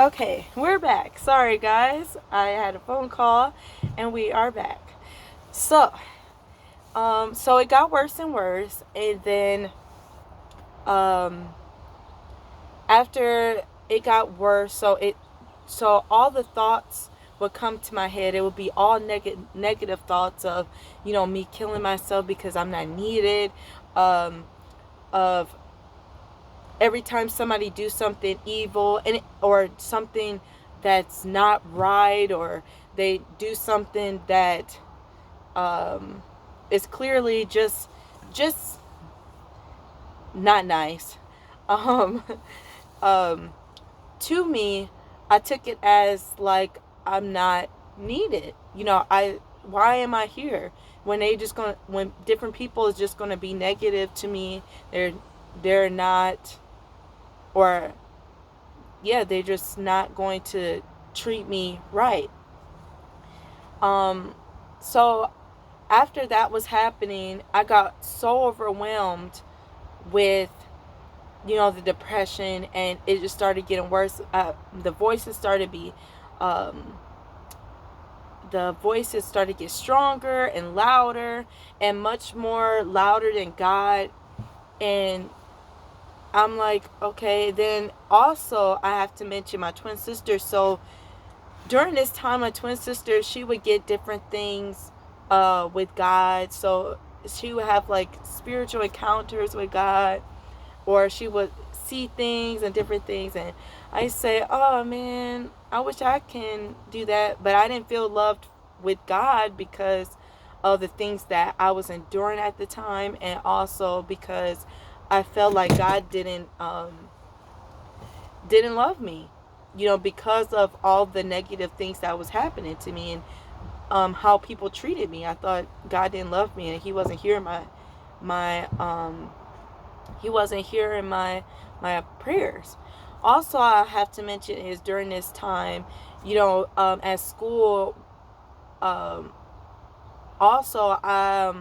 Okay, we're back. Sorry, guys. I had a phone call, and we are back. So, so it got worse and worse, and then, um, after it got worse, so all the thoughts would come to my head. It would be all negative thoughts of, me killing myself because I'm not needed, um, of every time somebody do something evil or something that's not right, or they do something that um, is clearly just not nice. um, um, to me, I took it as like I'm not needed. I why am I here when different people is just gonna be negative to me? They're not, or yeah, they're just not going to treat me right. Um, so after that was happening, I got so overwhelmed with, the depression, and it just started getting worse. The voices started to be, um, the voices started to get stronger and louder, and much more louder than God. And I'm like, okay. Then also, I have to mention my twin sister. So during this time, my twin sister, she would get different things with God. So she would have like spiritual encounters with God, or she would see things and different things. And I say, oh man, I wish I can do that. But I didn't feel loved with God because of the things that I was enduring at the time, and also because I felt like God didn't love me, because of all the negative things that was happening to me, and how people treated me. I thought God didn't love me, and He wasn't hearing my He wasn't hearing my prayers. Also, I have to mention is during this time, at school, um, also, I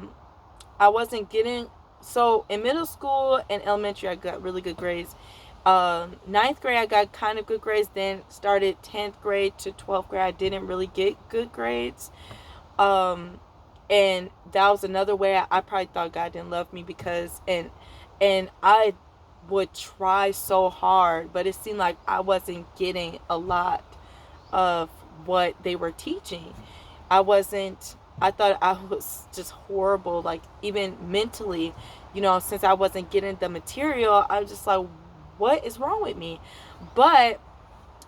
wasn't getting, so in middle school and elementary, I got really good grades. Ninth grade, I got kind of good grades. Then started 10th grade to 12th grade, I didn't really get good grades. Um, and that was another way I probably thought God didn't love me, because and I would try so hard, but it seemed like I wasn't getting a lot of what they were teaching. I thought I was just horrible, like even mentally, since I wasn't getting the material. I was just like, what is wrong with me? But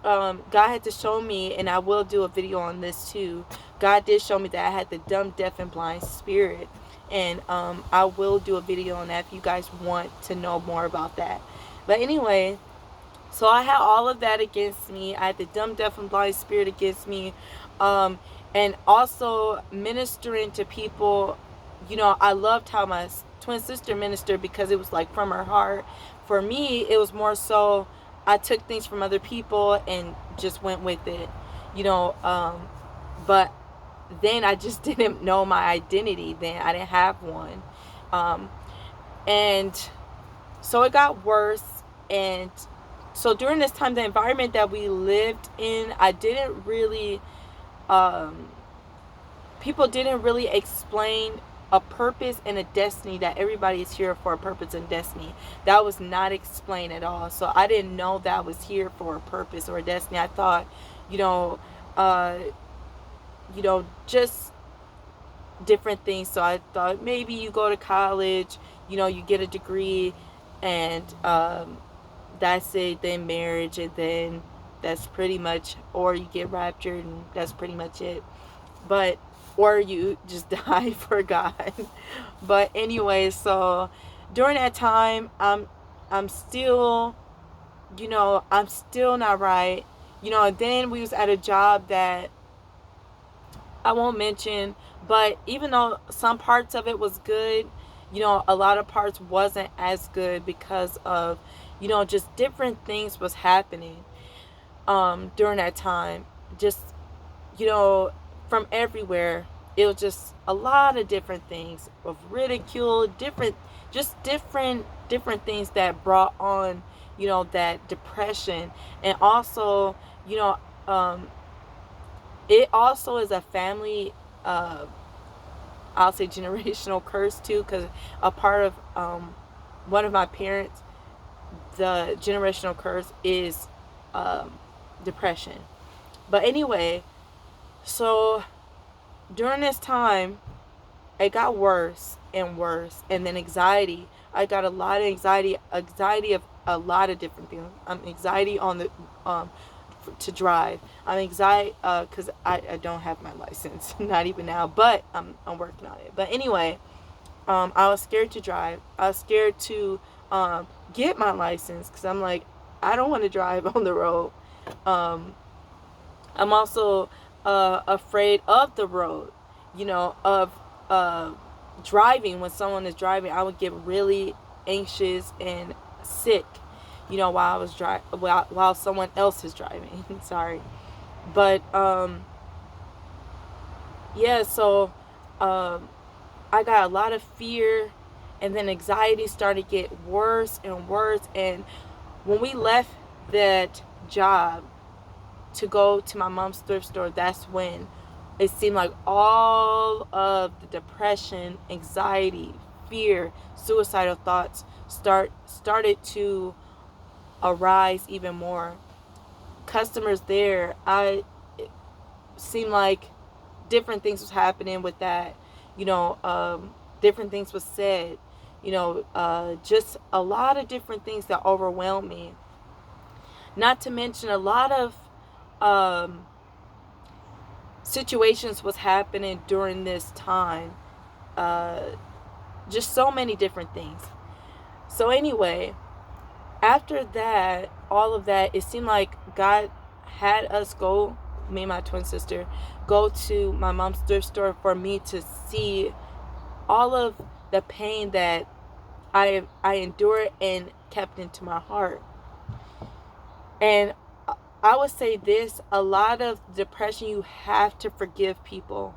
God had to show me, and I will do a video on this too. God did show me that I had the dumb, deaf, and blind spirit. And I will do a video on that if you guys want to know more about that. But anyway, so I had all of that against me. I had the dumb, deaf, and blind spirit against me. Um, and also ministering to people. I loved how my twin sister ministered, because it was like from her heart. For me, it was more so I took things from other people and just went with it. You know, but then I just didn't know my identity. Then I didn't have one. Um, and so it got worse. And so during this time, the environment that we lived in, I didn't really, um, people didn't really explain a purpose and a destiny, that everybody is here for a purpose and destiny. That was not explained at all. So I didn't know that I was here for a purpose or a destiny. I thought, you know, uh, just different things. So I thought maybe you go to college, you get a degree, and that's it. Then marriage, and then that's pretty much, or you get raptured, and that's pretty much it. But or you just die for God. But anyway, so during that time, I'm still, I'm still not right. Then we was at a job that I won't mention, but even though some parts of it was good, a lot of parts wasn't as good, because of, just different things was happening during that time. Just, you know, from everywhere. It was just a lot of different things of ridicule, different things that brought on, that depression. And also you know, it also is a family, I'll say generational curse too, because a part of one of my parents, the generational curse is um, depression. But anyway, so during this time, it got worse and worse, and then anxiety. I got a lot of anxiety of a lot of different things. Anxiety on the to drive. I'm anxiety because I don't have my license, not even now, but I'm working on it. But anyway, I was scared to drive. I was scared to get my license because I'm like, I don't want to drive on the road. Um, I'm also afraid of the road, of uh, driving. When someone is driving, I would get really anxious and sick, while I was while someone else is driving. Sorry. But yeah, so um, I got a lot of fear, and then anxiety started to get worse and worse. And when we left that job to go to my mom's thrift store, that's when it seemed like all of the depression, anxiety, fear, suicidal thoughts started to arise even more. Customers there, it seemed like different things was happening with that. Different things was said. Just a lot of different things that overwhelmed me. Not to mention a lot of um, situations was happening during this time. Uh, just so many different things. So anyway, after that, all of that, it seemed like God had us go, me and my twin sister, go to my mom's thrift store for me to see all of the pain that I endured and kept into my heart. And I would say this, a lot of depression, you have to forgive people.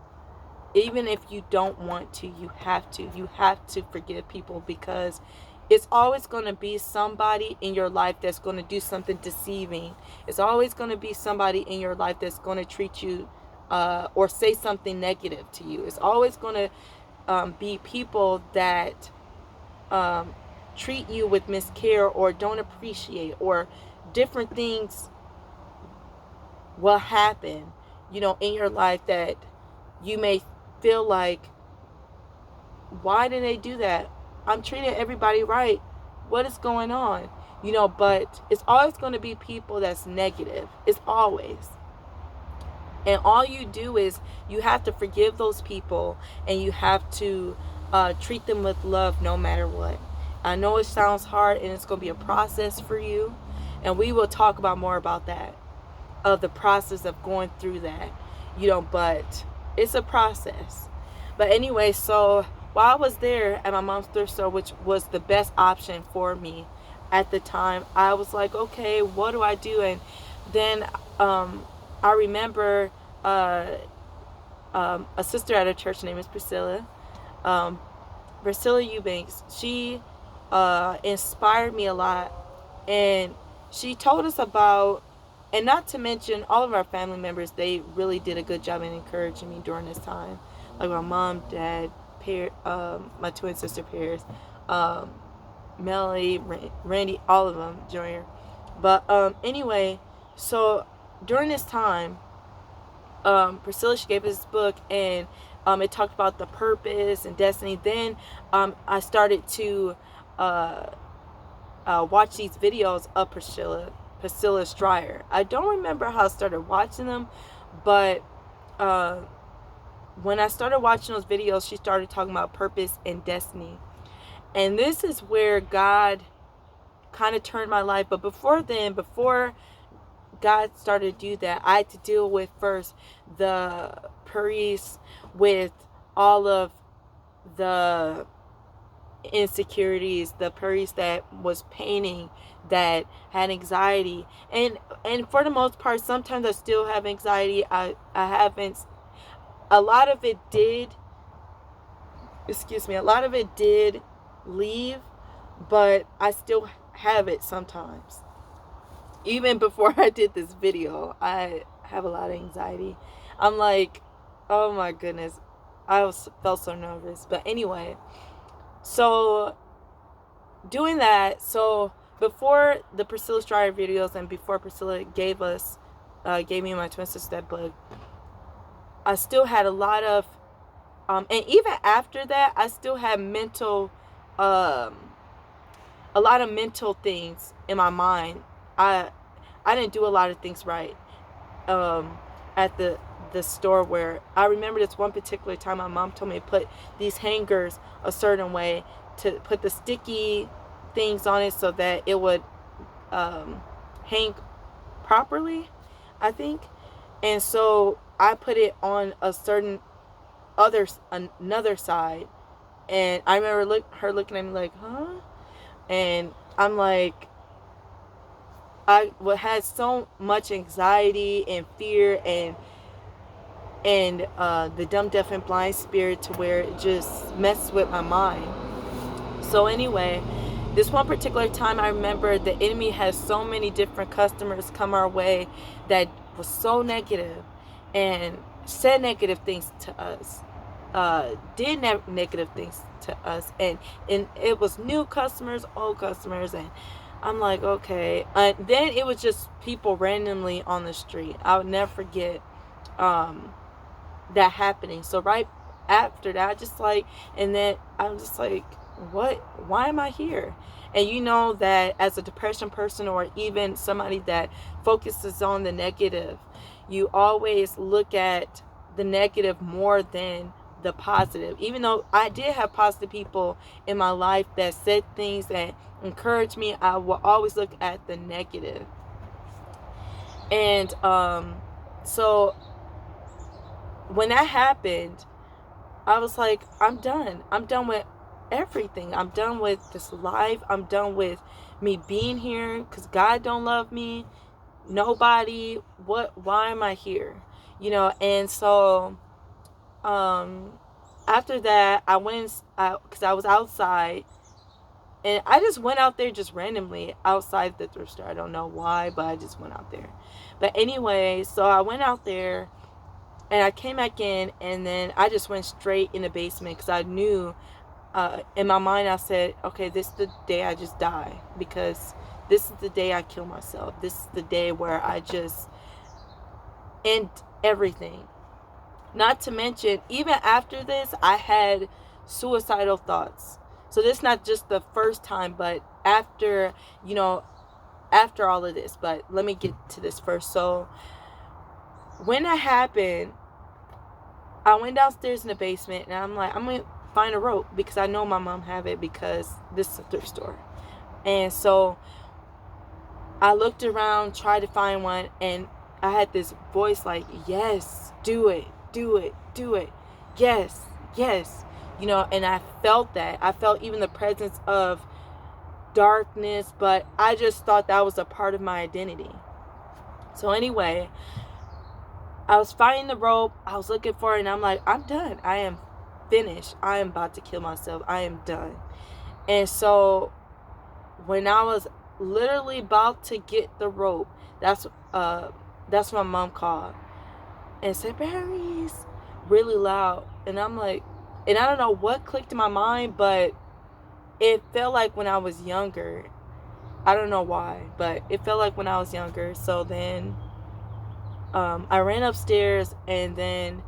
Even if you don't want to, you have to. You have to forgive people, because it's always going to be somebody in your life that's going to do something deceiving. It's always going to be somebody in your life that's going to treat you or say something negative to you. It's always going to be people that um, treat you with miscare or don't appreciate, or different things will happen, in your life that you may feel like, why did they do that? I'm treating everybody right. What is going on? But it's always going to be people that's negative. It's always. And all you do is you have to forgive those people, and you have to treat them with love no matter what. I know it sounds hard, and it's going to be a process for you. And we will talk about more about that, of the process of going through that, but it's a process. But anyway, so while I was there at my mom's thrift store, which was the best option for me at the time, I was like, okay, what do I do? And then I remember a sister at a church named is Priscilla. Priscilla Eubanks. She inspired me a lot, and she told us about, and not to mention all of our family members, they really did a good job in encouraging me during this time. Like my mom, dad, my twin sister Paris, Melody, Randy, all of them, Junior. But anyway, so during this time, Priscilla, she gave us this book, and it talked about the purpose and destiny. Then I started to watch these videos of Priscilla Stryer. I don't remember how I started watching them, but when I started watching those videos, she started talking about purpose and destiny. And this is where God kind of turned my life. But before then, before God started to do that, I had to deal with first the Paris, with all of the insecurities, the Paris that was painting, that had anxiety, and for the most part, sometimes I still have anxiety. I haven't. A lot of it did. Excuse me. A lot of it did leave, but I still have it sometimes. even before I did this video, I have a lot of anxiety. I'm like, oh my goodness, felt so nervous. But anyway, so doing that, so before the Priscilla Strider videos and before Priscilla gave me and my twin sister that book, I still had a lot of, and even after that, I still had a lot of mental things in my mind. I didn't do a lot of things right. At the store, where I remember this one particular time my mom told me to put these hangers a certain way, to put the sticky things on it so that it would hang properly, I think. And so I put it on a certain another side, and I remember her looking at me like, huh? And I'm like, I had so much anxiety and fear and the dumb, deaf, and blind spirit, to where it just messed with my mind. So anyway, this one particular time, I remember the enemy has so many different customers come our way that was so negative and said negative things to us, did negative things to us, and it was new customers, old customers, and I'm like, okay. Then it was just people randomly on the street. I would never forget that happening. So right after that, and then I'm just like, what? Why am I here? And you know that as a depression person, or even somebody that focuses on the negative, you always look at the negative more than the positive. Even though I did have positive people in my life that said things that encouraged me, I will always look at the negative. And so when that happened, I was like, I'm done. I'm done with everything. I'm done with this life. I'm done with me being here, because God don't love me. Nobody. Why am I here? And so after that, I went, because I was outside, and I just went out there just randomly outside the thrift store. I don't know why, but I just went out there. But anyway, so I went out there, and I came back in, and then I just went straight in the basement, because I knew, in my mind, I said, okay, this is the day I just die, because this is the day I kill myself. This is the day where I just end everything. Not to mention, even after this, I had suicidal thoughts. So this is not just the first time, but after all of this. But let me get to this first. So when that happened, I went downstairs in the basement, and I'm like, I'm going to find a rope, because I know my mom have it, because this is a thrift store. And so I looked around, tried to find one, and I had this voice like, yes, do it, do it, do it. Yes, yes. And I felt that. I felt even the presence of darkness, but I just thought that was a part of my identity. So anyway, I was finding the rope. I was looking for it, and I'm like, I'm done. I am finished. I am about to kill myself. I am done. And so when I was literally about to get the rope, that's my mom called and said, "Berries," really loud. And I'm like, and I don't know what clicked in my mind, but it felt like when I was younger. I don't know why, but it felt like when I was younger. So then I ran upstairs, and then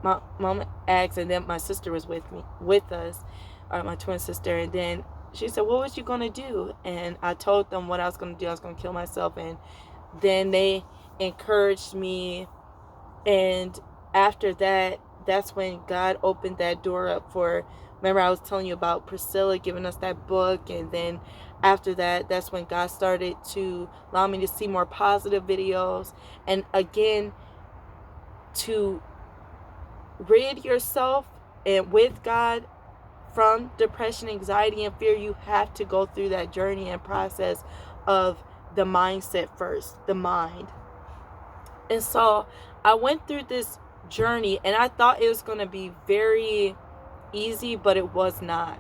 my mom asked, and then my sister was with us, my twin sister, and then she said, what was you going to do? And I told them what I was going to do. I was going to kill myself. And then they encouraged me. And after that, that's when God opened that door up for, remember I was telling you about Priscilla giving us that book. And then after that, that's when God started to allow me to see more positive videos. And again, to rid yourself and with God from depression, anxiety, and fear, you have to go through that journey and process of the mindset first, the mind. And so I went through this journey, and I thought it was going to be very easy, but it was not.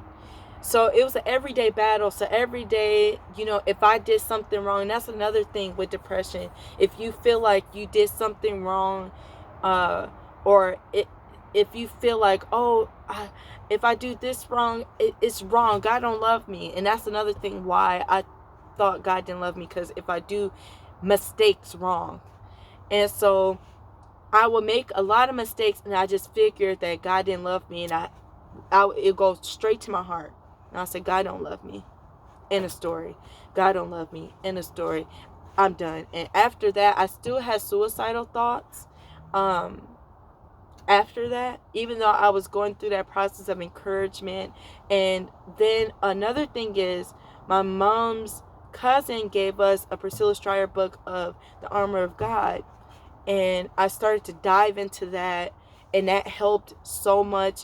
So it was an everyday battle. So every day, if I did something wrong, and that's another thing with depression. If you feel like you did something wrong, or if you feel like, if I do this wrong, it's wrong. God don't love me. And that's another thing why I thought God didn't love me, because if I do mistakes wrong. And so I would make a lot of mistakes, and I just figured that God didn't love me, and it goes straight to my heart. And I said, God don't love me. End of story. God don't love me. End of story. I'm done. And after that, I still had suicidal thoughts. After that, even though I was going through that process of encouragement. And then another thing is, my mom's cousin gave us a Priscilla Stryer book of the Armor of God. And I started to dive into that, and that helped so much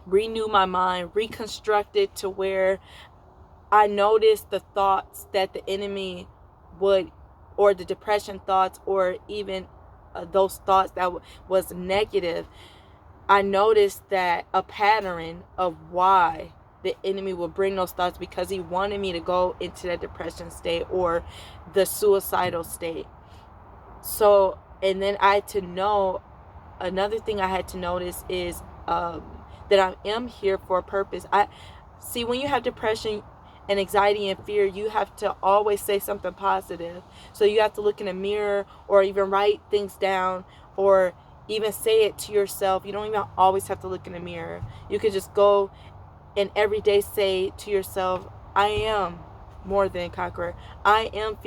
renew my mind, reconstruct it to where I noticed the thoughts that the enemy would, or the depression thoughts, or even those thoughts that was negative. I noticed that a pattern of why the enemy would bring those thoughts, because he wanted me to go into that depression state or the suicidal state. So, and then I had to know, another thing I had to notice is that I am here for a purpose. I see, when you have depression and anxiety and fear, you have to always say something positive. So you have to look in a mirror, or even write things down, or even say it to yourself. You don't even always have to look in a mirror. You could just go and every day say to yourself, I am more than a conqueror. I am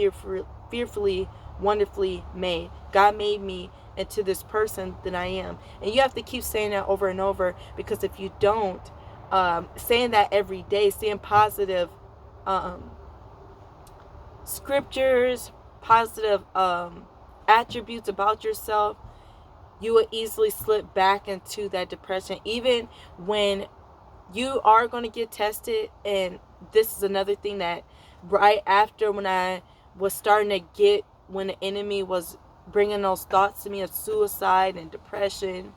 fearfully, wonderfully made. God made me into this person that I am. And you have to keep saying that over and over, because if you don't, saying that every day, saying positive scriptures, positive attributes about yourself, you will easily slip back into that depression, even when you are going to get tested. And this is another thing that right after, when I was starting to get, when the enemy was bringing those thoughts to me of suicide and depression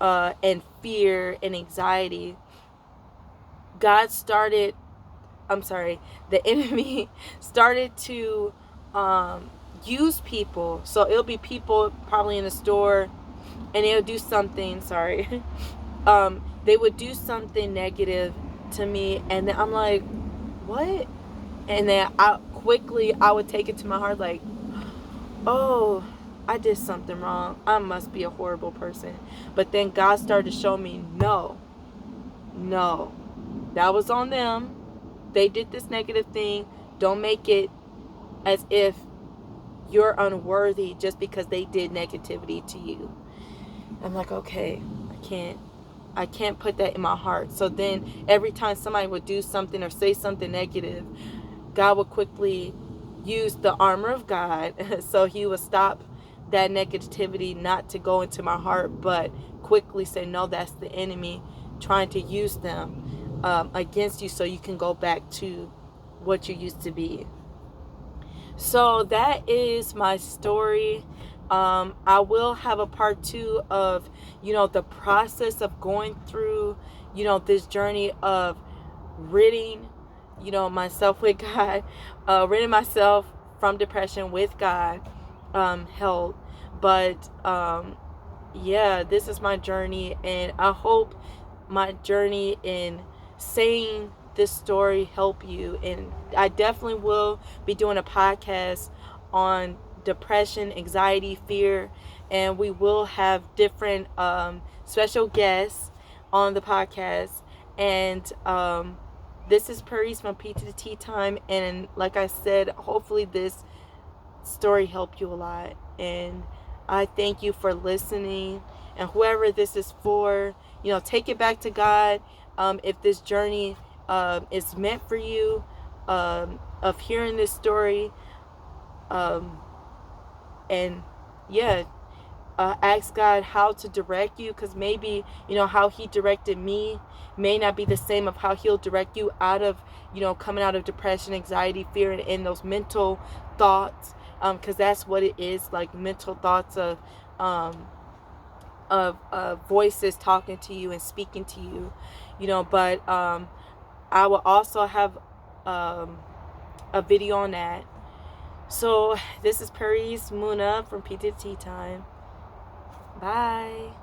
and fear and anxiety, the enemy started to use people. So it'll be people probably in the store, and they'll do something, they would do something negative to me, and then I'm like, what? And then I would take it to my heart, like, oh, I did something wrong. I must be a horrible person. But then God started to show me, no, that was on them. They did this negative thing. Don't make it as if you're unworthy just because they did negativity to you. I'm like, okay, I can't put that in my heart. So then every time somebody would do something or say something negative, God would quickly use the armor of God. So he would stop that negativity not to go into my heart, but quickly say, no, that's the enemy trying to use them against you, so you can go back to what you used to be. So that is my story. I will have a part 2 of, the process of going through, this journey of ridding, myself with God, ridding myself from depression with God, help. But, yeah, this is my journey, and I hope my journey in saying this story help you. And I definitely will be doing a podcast on depression, anxiety, fear, and we will have different special guests on the podcast. And this is Paris from P to the Tea Time, and like I said, hopefully this story helped you a lot, and I thank you for listening. And whoever this is for, take it back to God. If this journey is meant for you, of hearing this story, and yeah, ask God how to direct you, because maybe how he directed me may not be the same of how he'll direct you out of coming out of depression, anxiety, fear, and those mental thoughts, because that's what it is, like mental thoughts of of voices talking to you and speaking to you, you know. But I will also have a video on that. So this is Paris Muna from P to Tea Time. Bye.